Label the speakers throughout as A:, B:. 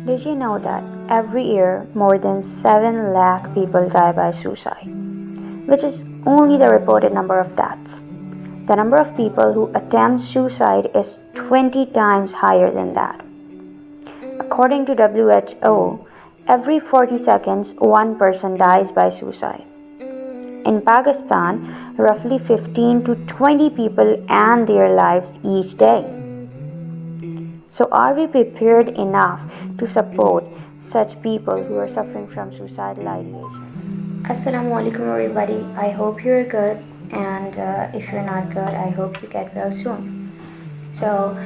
A: Did you know that every year more than 7 lakh people die by suicide, which is only the reported number of deaths? The number of people who attempt suicide is 20 times higher than that. According to WHO, every 40 seconds one person dies by suicide. In Pakistan, roughly 15 to 20 people end their lives each day. So, are we prepared enough to support such people who are suffering from suicidal ideation? Assalamu alaikum, everybody. I hope you're good, and if you're not good, I hope you get well soon. So,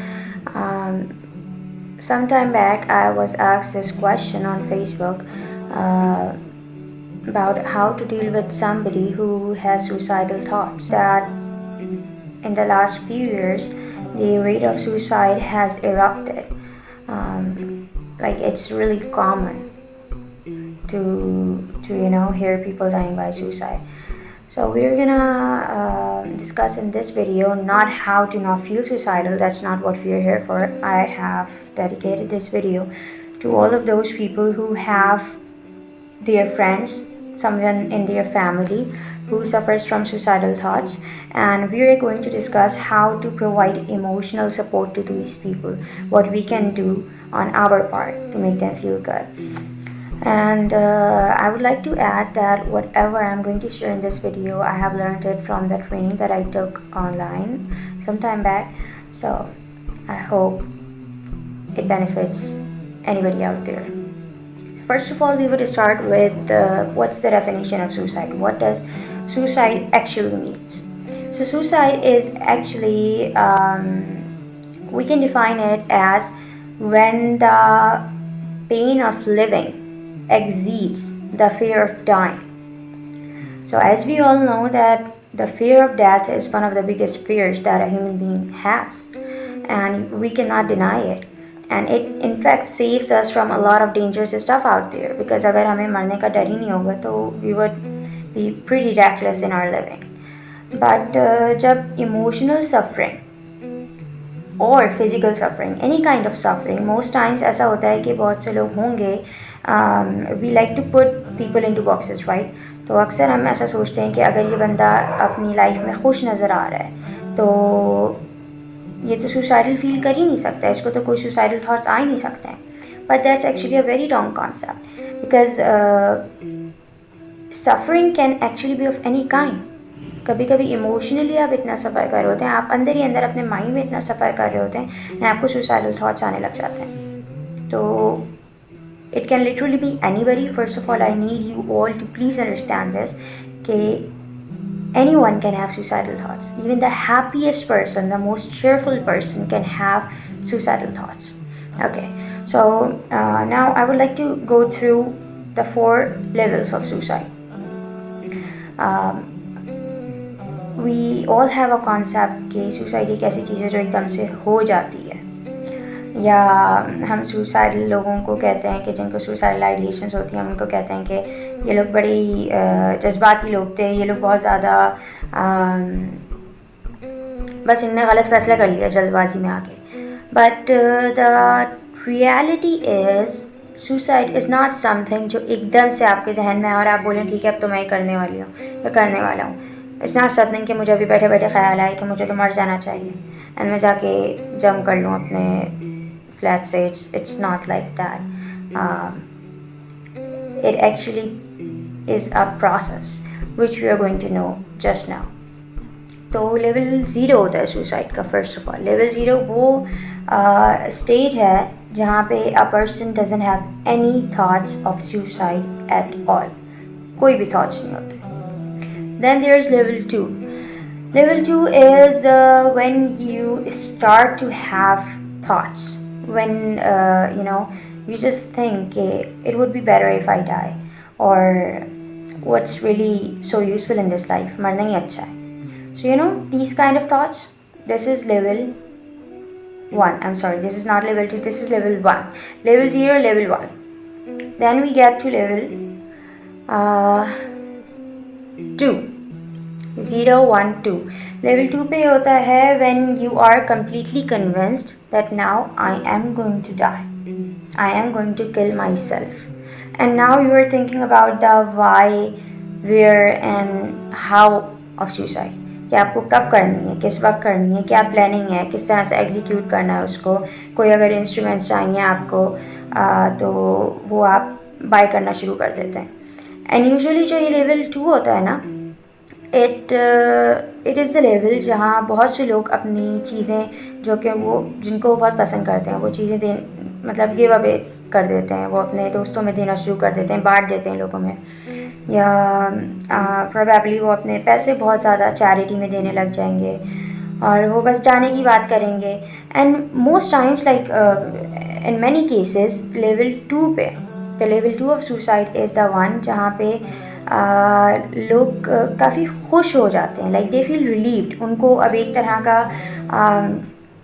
A: sometime back, I was asked this question on Facebook about how to deal with somebody who has suicidal thoughts. That in the last few years, the rate of suicide has erupted. Like it's really common to hear people dying by suicide. So we're gonna discuss in this video not how to not feel suicidal. That's not what we're here for. I have dedicated this video to all of those people who have their friends, someone in their family who suffers from suicidal thoughts, and we are going to discuss how to provide emotional support to these people, what we can do on our part to make them feel good. And I would like to add that whatever I'm going to share in this video, I have learned it from the training that I took online some time back. So I hope it benefits anybody out there. So first of all, we would start with what's the definition of suicide? What does suicide actually means? So suicide is actually, we can define it as when the pain of living exceeds the fear of dying. So as we all know that the fear of death is one of the biggest fears that a human being has, and we cannot deny it. And it in fact saves us from a lot of dangerous stuff out there, because अगर हमें मरने का डर ही नहीं होगा तो we would be pretty reckless in our living. But जब emotional suffering or physical suffering, any kind of suffering, most times ऐसा होता है कि बहुत से लोग होंगे, we like to put people into boxes, right? तो अक्सर हम ऐसा सोचते हैं कि अगर ये बंदा अपनी लाइफ में खुश नज़र आ रहा है तो ये तो सुसाइडल फील कर ही नहीं सकता, इसको तो कोई सुसाइडल थॉट्स आ ही नहीं सकते हैं. But that's actually a very wrong concept, because suffering can actually be of any kind. कभी कभी इमोशनली आप इतना सफ़र कर रहे होते हैं, आप अंदर ही अंदर अपने माइंड में इतना सफ़र कर रहे होते हैं एंड आपको सुसाइडल थॉट्स आने लग जाते हैं. तो it can literally be anybody. First of all I need you all to please understand this कि anyone can have suicidal thoughts. Even the happiest person, the most cheerful person can have suicidal thoughts. Okay, so now I would like to go through the 4 levels of suicide. We all have a concept कि suicide एक ऐसी चीज़ है जो एकदम से हो जाती है, या हम suicidal लोगों को कहते हैं कि जिनको suicidal ideations होती हैं, हम उनको कहते हैं कि ये लोग बड़ी जज्बाती लोग थे, ये लोग बहुत ज़्यादा बस इनने गलत फैसला कर लिया जल्दबाजी में आके. But the reality is suicide is not something जो एकदम से आपके जहन में और आप बोलें ठीक है अब तो मैं करने वाली हूँ या करने वाला हूँ. इट्स नॉट समथिंग कि मुझे अभी बैठे बैठे ख्याल आए कि मुझे तो मर जाना चाहिए एंड मैं जाके जम कर लूँ अपने फ्लैट से. It's not like that. It actually is a process which we are going to know just now. तो लेवल 0 होता है सुसाइड का. फर्स्ट ऑफ ऑल लेवल 0 वो स्टेज है जहाँ पे a person doesn't have any thoughts of suicide at all. कोई भी थॉट्स नहीं होते. Then there is level 2. Level 2 is when you start to have thoughts, when you just think it would be better if I die, or what's really so useful in this life, marna hi acha hai. So these kind of thoughts, this is level 1. I'm sorry, this is not level 2, this is level 1. Level 0, level 1. Then we get to level 2. 0, 1, 2. Level 2 पे होता है when you are completely convinced that now I am going to die. I am going to kill myself. And now you are thinking about the why, where and how of suicide. कि आपको कब करनी है, किस वक्त करनी है, क्या प्लानिंग है, किस तरह से एग्जीक्यूट करना है उसको. कोई अगर इंस्ट्रूमेंट चाहिए आपको तो वो आप बाय करना शुरू कर देते हैं. एंड यूजुअली जो ये लेवल 2 होता है ना, इट इज़ द लेवल जहाँ बहुत से लोग अपनी चीज़ें जो कि वो जिनको वो बहुत पसंद करते हैं वो चीज़ें दे मतलब गिव अवे कर देते हैं, वो अपने दोस्तों में देना शुरू कर देते हैं, बांट देते हैं लोगों में, या प्रोबेबली वो अपने पैसे बहुत ज़्यादा चैरिटी में देने लग जाएंगे और वो बस जाने की बात करेंगे. And most times like in many cases level 2 पे the level 2 of suicide is the one जहाँ पे लोग काफ़ी खुश हो जाते हैं. Like they feel relieved. उनको अब एक तरह का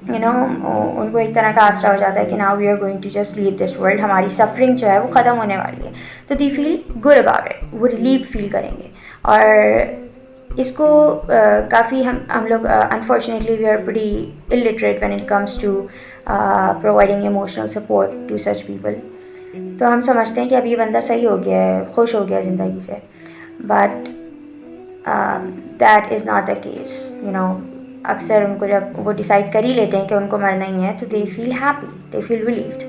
A: उनको एक तरह का आसरा हो जाता है कि now we are going to just leave this world. हमारी सफरिंग जो है वो ख़त्म होने वाली है. तो they feel good about it. वो रिलीव फील करेंगे. और इसको काफ़ी हम लोग unfortunately we are pretty illiterate when it comes to providing emotional support to such people. तो हम समझते हैं कि अब ये बंदा सही हो गया है, खुश हो गया ज़िंदगी से. But that is not the case. अक्सर उनको जब वो डिसाइड कर ही लेते हैं कि उनको मरना ही है तो they feel happy, they feel relieved.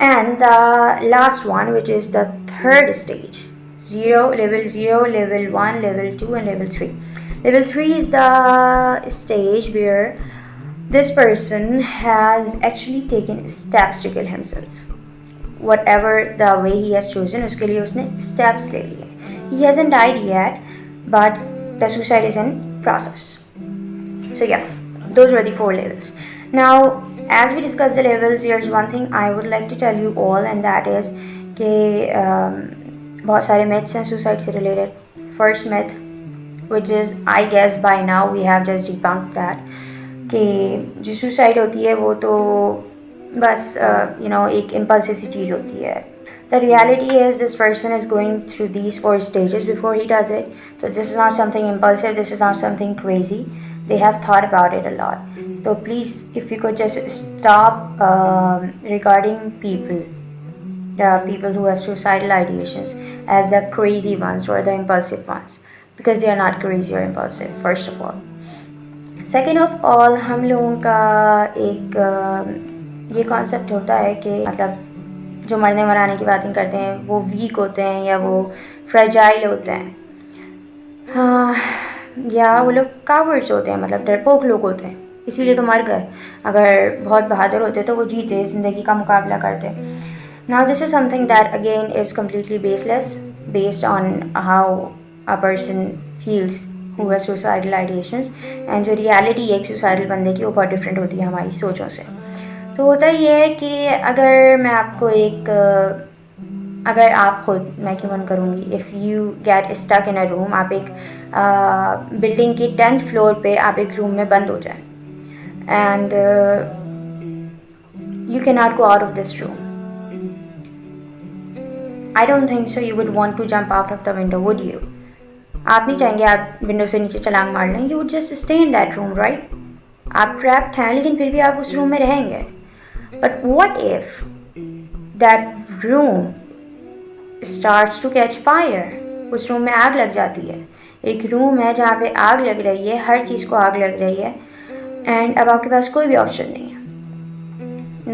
A: And the last one which is the third stage, level 0, level 1, level 2 and level 3. Level 3 is the stage where this person has actually taken steps to kill himself. Whatever the way he has chosen, उसके लिए उसने steps ले लिए. He hasn't died yet, but the suicide is in process. So yeah, those were the 4 levels. Now, as we discuss the levels, here's one thing I would like to tell you all, and that is कि बहुत सारे myths हैं suicide से related. First myth, which is I guess by now we have just debunked that, कि जो suicide होती है वो तो बस एक impulsive सी चीज़ होती है. The reality is this person is going through these 4 stages before he does it. So this is not something impulsive, this is not something crazy. They have thought about it a lot. So please, if you could just stop regarding the people who have suicidal ideations as the crazy ones or the impulsive ones, because they are not crazy or impulsive, first of all. Second of all, हम लोगों का एक ये concept होता है कि मतलब जो मरने मराने की बातें करते हैं वो वीक होते हैं या वो फ्रेजाइल होते हैं, या वो लोग कावर्ड्स होते हैं, मतलब डरपोक लोग होते हैं, इसीलिए तो मर गए. अगर बहुत बहादुर होते तो वो जीते, ज़िंदगी का मुकाबला करते. Now this is something that again is completely baseless, based on how a person feels who has suicidal ideations. And जो रियलिटी है एक सुसाइडल बंदे की वो बहुत डिफरेंट होती है हमारी सोचों से. तो होता ये है कि अगर मैं आपको अगर आप खुद, मैं क्यों मन करूँगी, if you get stuck in a room, आप एक बिल्डिंग के 10th फ्लोर पे आप एक रूम में बंद हो जाए and you can not go out of this room. I don't think so you would want to jump out of the window, would you? आप नहीं चाहेंगे आप विंडो से नीचे छलांग मार लें. You would just stay in that room, right? आप ट्रैप्ड हैं लेकिन फिर भी आप उस रूम में रहेंगे. But what if that room starts to catch fire? उस रूम में आग लग जाती है. एक रूम है जहाँ पे आग लग रही है, हर चीज़ को आग लग रही है, एंड अब आपके पास कोई भी ऑप्शन नहीं है.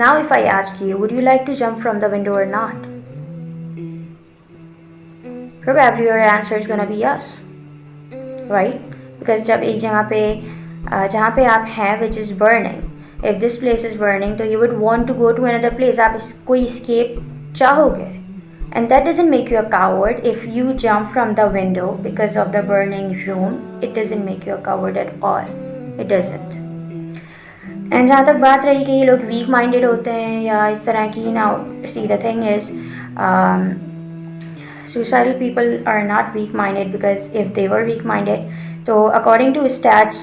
A: Now if I ask you, would you like to jump from the window or not? Probably your answer is gonna be yes, right? Because जब एक जहाँ पे आप हैं which is burning, if this place is burning, तो you would want to go to another place. आप कोई escape चाहोगे. And that doesn't make you a coward. If you jump from the window because of the burning room, it doesn't make you a coward at all. It doesn't. And जहाँ तक बात रही कि ये लोग weak minded होते हैं या इस तरह की, now see the thing is suicidal people are not weak minded, because if they were weak minded, so according to stats,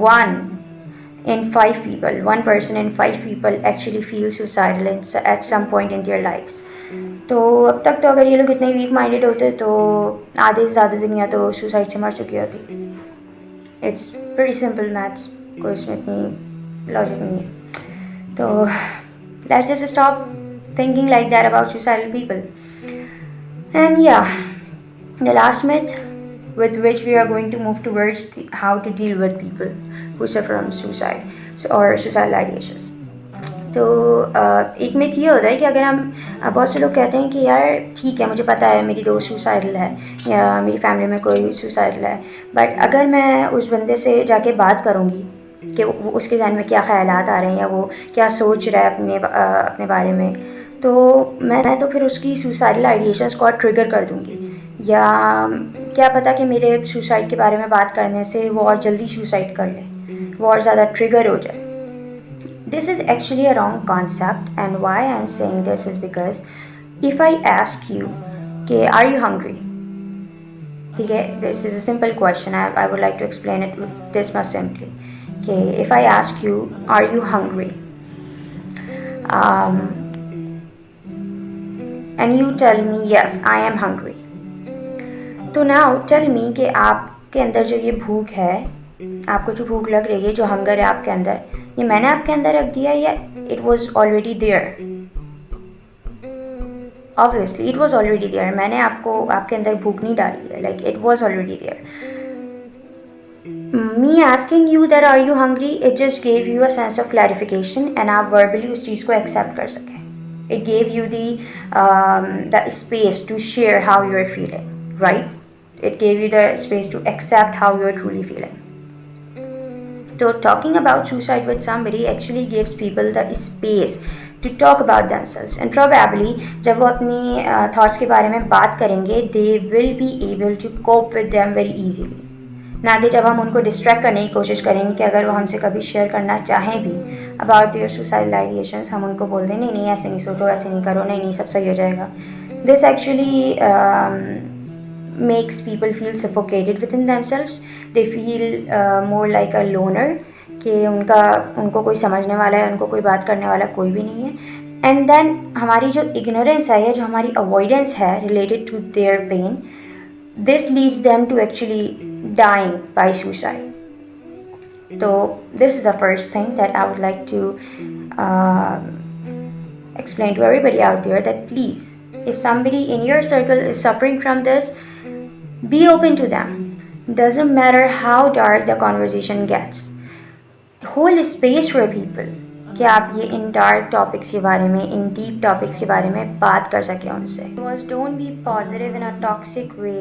A: 1 person in 5 people actually feel suicidal at some point in their lives. तो अब तक तो अगर ये लोग इतने week minded होते तो आधे से ज़्यादा दुनिया तो सुसाइड से मर चुकी होती. इट्स वेरी सिंपल मैथ्स, कोई इसमें इतनी लॉजिक नहीं है. तो Let's just stop thinking like that about suicidal people. And yeah, the last myth with which we are going to move towards how to deal with people who suffer from suicide or suicidal ideations. तो एक myth ये होता है कि अगर हम बहुत से लोग कहते हैं कि यार ठीक है, मुझे पता है मेरी दोस्त सुसाइडल है या मेरी फैमिली में कोई सुसाइडल है, बट अगर मैं उस बंदे से जाके बात करूँगी कि उसके ज़हन में क्या ख्यालात आ रहे हैं या वो क्या सोच रहा है अपने बारे में, तो मैं तो फिर उसकी सुसाइडल आइडिएशंस को ट्रिगर कर दूँगी, या क्या पता कि मेरे सुसाइड के बारे में बात करने से वो और जल्दी सुसाइड कर ले, वो और ज़्यादा ट्रिगर हो जाए. This is actually a wrong concept, and why I'm saying this is because if I ask you, okay, are you hungry? Okay, this is a simple question. I would like to explain it this much simply. Okay, if I ask you, are you hungry? And you tell me, yes, I am hungry. So now tell me कि आपके अंदर जो ये भूख है, आपको जो भूख लग रही है, जो हंगर है आपके अंदर, ये मैंने आपके अंदर रख दिया या it was already there? Obviously it was already there. मैंने आपके अंदर भूख नहीं डाली है, like it was already there. Me asking you that are you hungry, it just gave you a sense of clarification and आप वर्बली उस चीज़ को एक्सेप्ट कर सकें. It gave you the space to share how you are feeling, right? It gave you the space to accept how you're truly feeling. So talking about suicide with somebody actually gives people the space to talk about themselves, and probably जब वो अपनी thoughts के बारे में बात करेंगे, they will be able to cope with them very easily. ना कि जब हम उनको distract करने की कोशिश करेंगे कि अगर वो हमसे कभी शेयर करना चाहें भी about their suicidal ideations, हम उनको बोल दें नहीं ऐसे नहीं सोचो, ऐसे नहीं करो, नहीं सब सही हो जाएगा. This actually makes people feel suffocated within themselves. They feel more like a loner, कि उनको कोई समझने वाला है, उनको कोई बात करने वाला कोई भी नहीं है. एंड देन हमारी जो इग्नोरेंस है, जो हमारी अवॉइडेंस है related to their pain, this leads them to actually dying by suicide. तो this is the first thing that I would like to explain to everybody out there, that please, if somebody in your circle is suffering from this, be open to them. Doesn't matter how dark the conversation gets. Hold space for people कि आप ये इन dark topics के बारे में, इन deep topics के बारे में बात कर सकें उनसे. Don't be positive in a toxic way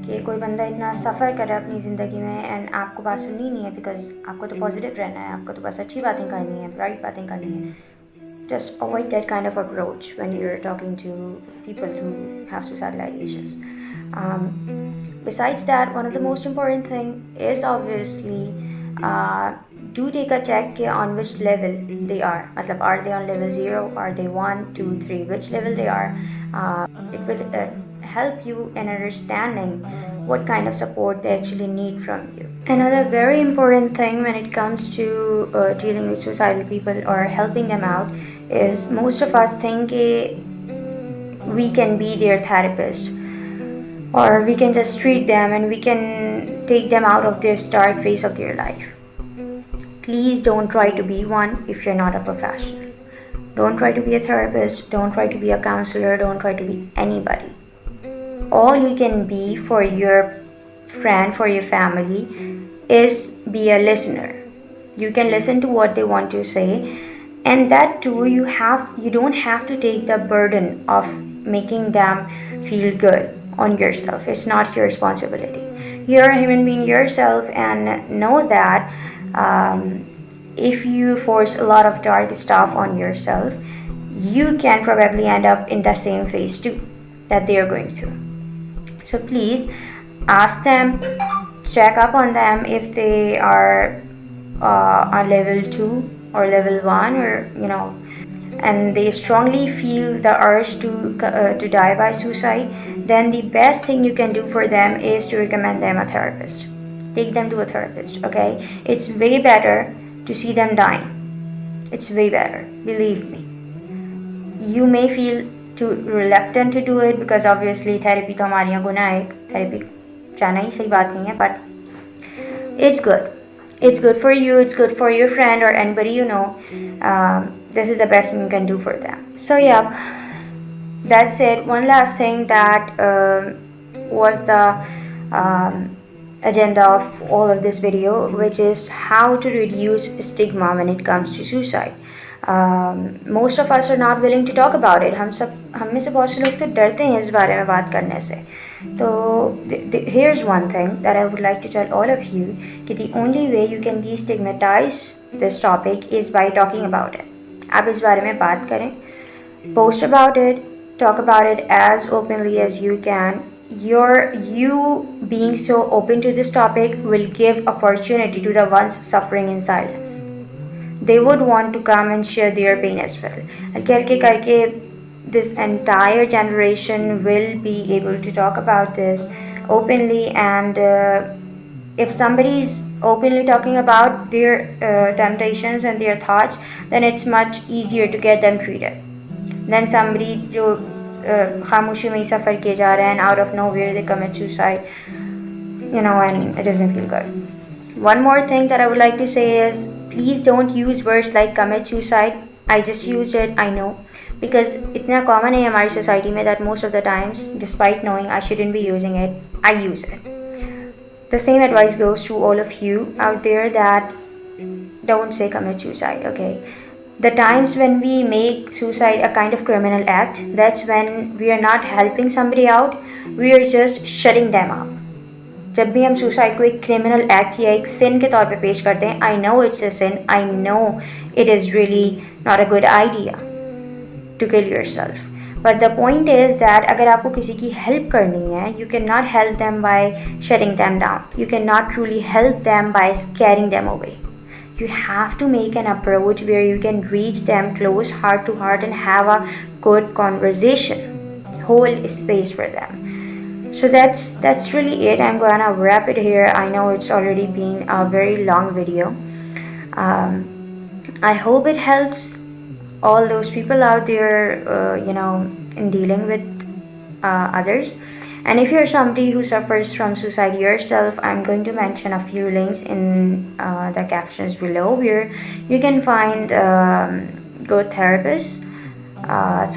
A: कि कोई बंदा इतना सफ़र कर रहा है अपनी ज़िंदगी में एंड आपको बात सुननी नहीं है, बिकॉज आपको तो पॉजिटिव रहना है, आपको तो बस अच्छी बातें करनी है, ब्राइट बातें करनी है. Just avoid that kind of approach when you're talking to people who have suicidal ideations. Besides that, one of the most important thing is obviously do take a check on which level they are. मतलब are they on level 0, are they 1, 2, 3, which level they are. It will help you in understanding what kind of support they actually need from you. Another very important thing when it comes to dealing with suicidal people or helping them out is most of us think we can be their therapist, or we can just treat them and we can take them out of this dark phase of their life. Please don't try to be one if you're not a professional. Don't try to be a therapist, don't try to be a counselor, don't try to be anybody. All you can be for your friend, for your family, is be a listener. You can listen to what they want to say, and that too you don't have to take the burden of making them feel good on yourself. It's not your responsibility. You're a human being yourself, and know that if you force a lot of dark stuff on yourself, you can probably end up in the same phase too that they are going through. So please ask them, check up on them if they are on level 2 or level 1, or and they strongly feel the urge to die by suicide, then the best thing you can do for them is to recommend them a therapist. Take them to a therapist, okay? It's way better to see them dying. It's way better, believe me. You may feel too reluctant to do it because obviously therapy तो हमारे यहाँ गुनाह है, therapy जाना ही सही बात नहीं है, but it's good. It's good for you, it's good for your friend or anybody you know. this is the best thing you can do for them. So yeah, that's it. One last thing that was the agenda of all of this video, which is how to reduce stigma when it comes to suicide. Most of us are not willing to talk about it. हम में से बहुत से लोग तो डरते हैं इस बारे में बात करने से. So here's one thing that I would like to tell all of you, कि the only way you can destigmatize this topic is by talking about it. आप इस बारे में बात करें, post about it, talk about it as openly as you can. You being so open to this topic will give opportunity to the ones suffering in silence. They would want to come and share their pain as well. This entire generation will be able to talk about this openly, and if somebody is openly talking about their temptations and their thoughts, then it's much easier to get them treated than somebody जो खामोशी में ही सफ़र किए जा रहे हैं and out of nowhere they commit suicide, and it doesn't feel good. One more thing that I would like to say is, please don't use words like commit suicide. I just used it, I know, because इतना common है हमारी society में that most of the times, despite knowing I shouldn't be using it, I use it. The same advice goes to all of you out there that don't say commit suicide, okay? The times when we make suicide a kind of criminal act, that's when we are not helping somebody out, we are just shutting them up. जब भी हम suicide को एक criminal act या एक सिन के तौर पे पेश करते हैं, I know it's a sin, I know it is really not a good idea to kill yourself, but the point is that अगर आपको किसी की हेल्प करनी है, you can not help them by shutting them down, you can not truly help them by scaring them away. You have to make an approach where you can reach them close, heart to heart, and have a good conversation, hold space for them. So that's really it. I'm gonna wrap it here. I know it's already been a very long video. I hope it helps all those people out there, in dealing with others. And if you're somebody who suffers from suicide yourself, I'm going to mention a few links in the captions below where you can find good therapists.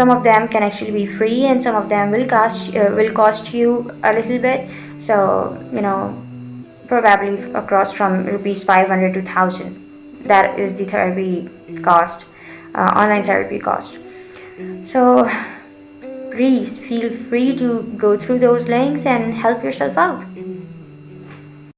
A: Some of them can actually be free, and some of them will cost you a little bit. So probably across from rupees 500 to 1,000. That is the therapy cost, online therapy cost. So please feel free to go through those links and help yourself out.